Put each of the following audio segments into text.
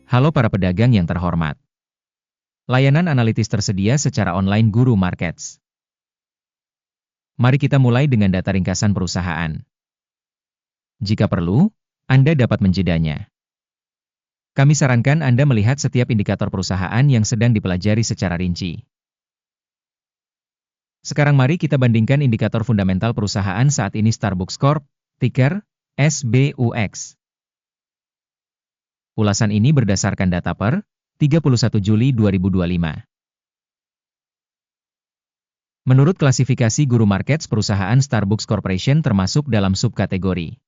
Halo para pedagang yang terhormat. Layanan analitis tersedia secara online Guru Markets. Mari kita mulai dengan data ringkasan perusahaan. Jika perlu, Anda dapat menjedanya. Kami sarankan Anda melihat setiap indikator perusahaan yang sedang dipelajari secara rinci. Sekarang mari kita bandingkan indikator fundamental perusahaan saat ini Starbucks Corp, ticker SBUX. Ulasan ini berdasarkan data per 31 Juli 2025. Menurut klasifikasi Guru Markets, perusahaan Starbucks Corporation termasuk dalam subkategori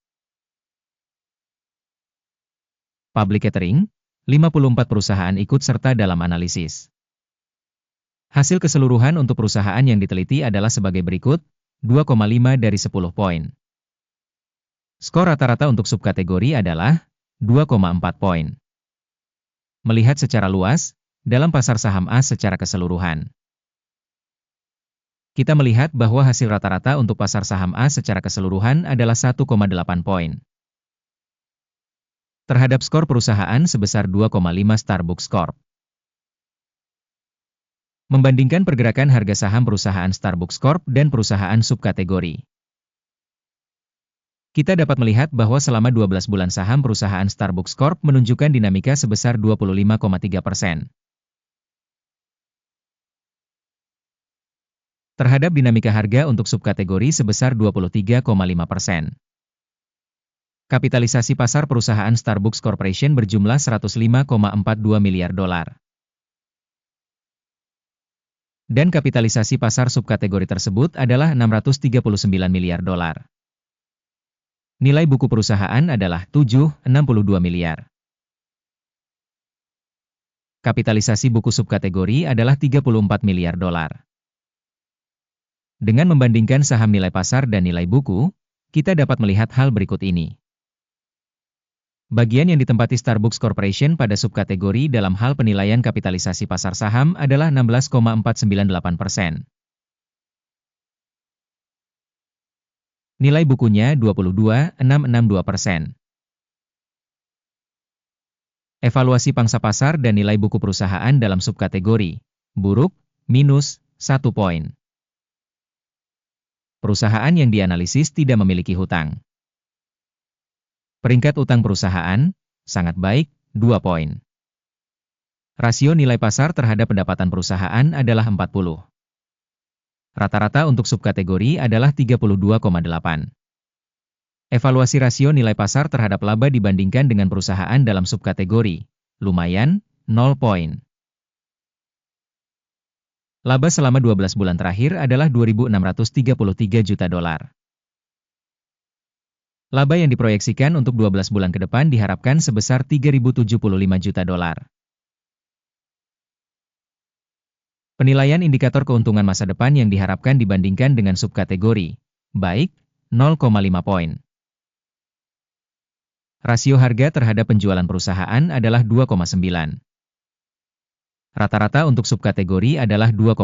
Public Catering. 54 perusahaan ikut serta dalam analisis. Hasil keseluruhan untuk perusahaan yang diteliti adalah sebagai berikut, 2,5 dari 10 poin. Skor rata-rata untuk subkategori adalah 2,4 poin. Melihat secara luas, dalam pasar saham A secara keseluruhan, kita melihat bahwa hasil rata-rata untuk pasar saham A secara keseluruhan adalah 1,8 poin. Terhadap skor perusahaan sebesar 2,5 Starbucks Corp. Membandingkan pergerakan harga saham perusahaan Starbucks Corp dan perusahaan subkategori, kita dapat melihat bahwa selama 12 bulan saham perusahaan Starbucks Corp menunjukkan dinamika sebesar 25,3%. Terhadap dinamika harga untuk subkategori sebesar 23,5%. Kapitalisasi pasar perusahaan Starbucks Corporation berjumlah 105,42 miliar dolar. Dan kapitalisasi pasar subkategori tersebut adalah 639 miliar dolar. Nilai buku perusahaan adalah 762 miliar. Kapitalisasi buku subkategori adalah 34 miliar dolar. Dengan membandingkan saham nilai pasar dan nilai buku, kita dapat melihat hal berikut ini. Bagian yang ditempati Starbucks Corporation pada subkategori dalam hal penilaian kapitalisasi pasar saham adalah 16,498%. Nilai bukunya 22,662%. Evaluasi pangsa pasar dan nilai buku perusahaan dalam subkategori buruk, minus 1 poin. Perusahaan yang dianalisis tidak memiliki hutang. Peringkat utang perusahaan sangat baik, 2 poin. Rasio nilai pasar terhadap pendapatan perusahaan adalah 40. Rata-rata untuk subkategori adalah 32,8. Evaluasi rasio nilai pasar terhadap laba dibandingkan dengan perusahaan dalam subkategori, lumayan, 0 poin. Laba selama 12 bulan terakhir adalah 2.633 juta dolar. Laba yang diproyeksikan untuk 12 bulan ke depan diharapkan sebesar 3.075 juta dolar. Penilaian indikator keuntungan masa depan yang diharapkan dibandingkan dengan subkategori, baik, 0,5 poin. Rasio harga terhadap penjualan perusahaan adalah 2,9. Rata-rata untuk subkategori adalah 2,1.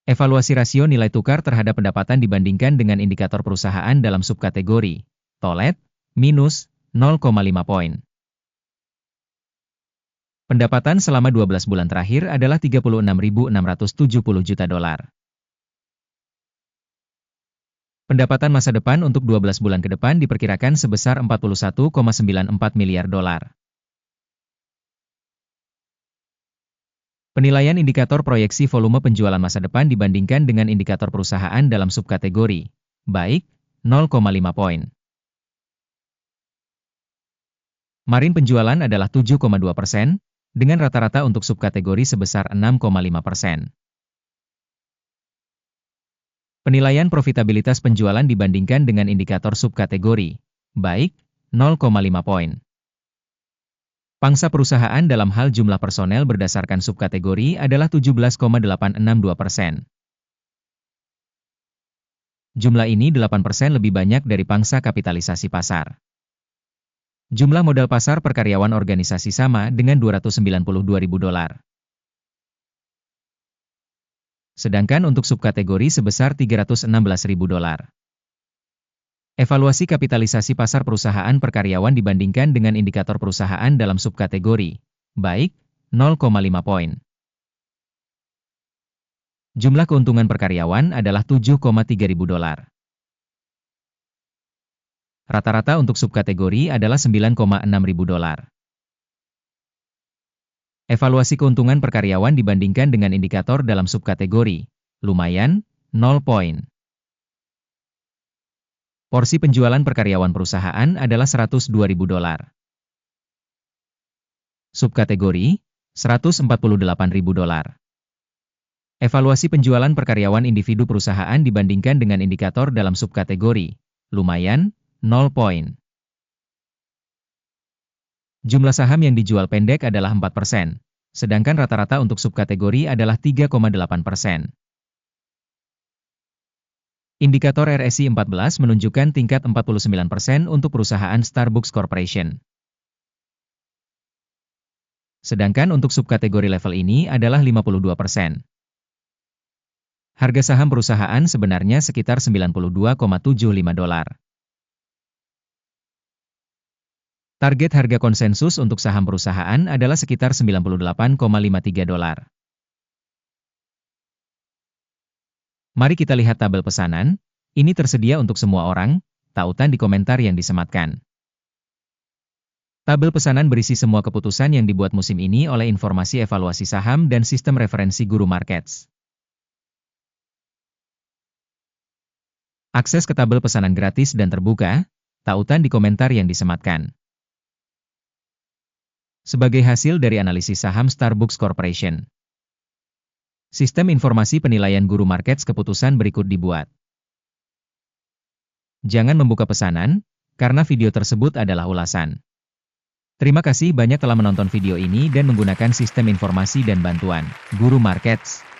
Evaluasi rasio nilai tukar terhadap pendapatan dibandingkan dengan indikator perusahaan dalam subkategori, TOLET, minus 0,5 poin. Pendapatan selama 12 bulan terakhir adalah 36.670 juta dolar. Pendapatan masa depan untuk 12 bulan ke depan diperkirakan sebesar 41,94 miliar dolar. Penilaian indikator proyeksi volume penjualan masa depan dibandingkan dengan indikator perusahaan dalam subkategori, baik, 0,5 poin. Margin penjualan adalah 7,2%, dengan rata-rata untuk subkategori sebesar 6,5%. Penilaian profitabilitas penjualan dibandingkan dengan indikator subkategori, baik, 0,5 poin. Pangsa perusahaan dalam hal jumlah personel berdasarkan subkategori adalah 17,862%. Jumlah ini 8% lebih banyak dari pangsa kapitalisasi pasar. Jumlah modal pasar per karyawan organisasi sama dengan 292.000 dolar. Sedangkan untuk subkategori sebesar 316.000 dolar. Evaluasi kapitalisasi pasar perusahaan per karyawan dibandingkan dengan indikator perusahaan dalam subkategori, baik, 0,5 poin. Jumlah keuntungan per karyawan adalah 7,3 ribu dolar. Rata-rata untuk subkategori adalah 9,6 ribu dolar. Evaluasi keuntungan per karyawan dibandingkan dengan indikator dalam subkategori, lumayan, 0 poin. Porsi penjualan per karyawan perusahaan adalah 102 ribu dolar. Subkategori, 148 ribu dolar. Evaluasi penjualan per karyawan individu perusahaan dibandingkan dengan indikator dalam subkategori, lumayan, 0 poin. Jumlah saham yang dijual pendek adalah 4%, sedangkan rata-rata untuk subkategori adalah 3,8%. Indikator RSI 14 menunjukkan tingkat 49% untuk perusahaan Starbucks Corporation. Sedangkan untuk subkategori level ini adalah 52%. Harga saham perusahaan sebenarnya sekitar 92,75 dolar. Target harga konsensus untuk saham perusahaan adalah sekitar 98,53 dolar. Mari kita lihat tabel pesanan. Ini tersedia untuk semua orang, tautan di komentar yang disematkan. Tabel pesanan berisi semua keputusan yang dibuat musim ini oleh informasi evaluasi saham dan sistem referensi Guru Markets. Akses ke tabel pesanan gratis dan terbuka, tautan di komentar yang disematkan. Sebagai hasil dari analisis saham Starbucks Corporation, sistem informasi penilaian Guru Markets keputusan berikut dibuat. Jangan membuka pesanan, karena video tersebut adalah ulasan. Terima kasih banyak telah menonton video ini dan menggunakan sistem informasi dan bantuan Guru Markets.